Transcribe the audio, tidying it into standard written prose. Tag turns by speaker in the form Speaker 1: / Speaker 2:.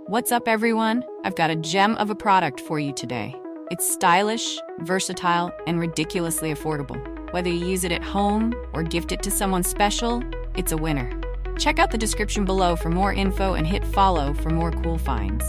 Speaker 1: What's up, everyone? I've got a gem of a product for you today. It's stylish, versatile, and ridiculously affordable. Whether you use it at home or gift it to someone special, it's a winner. Check out the description below for more info and hit follow for more cool finds.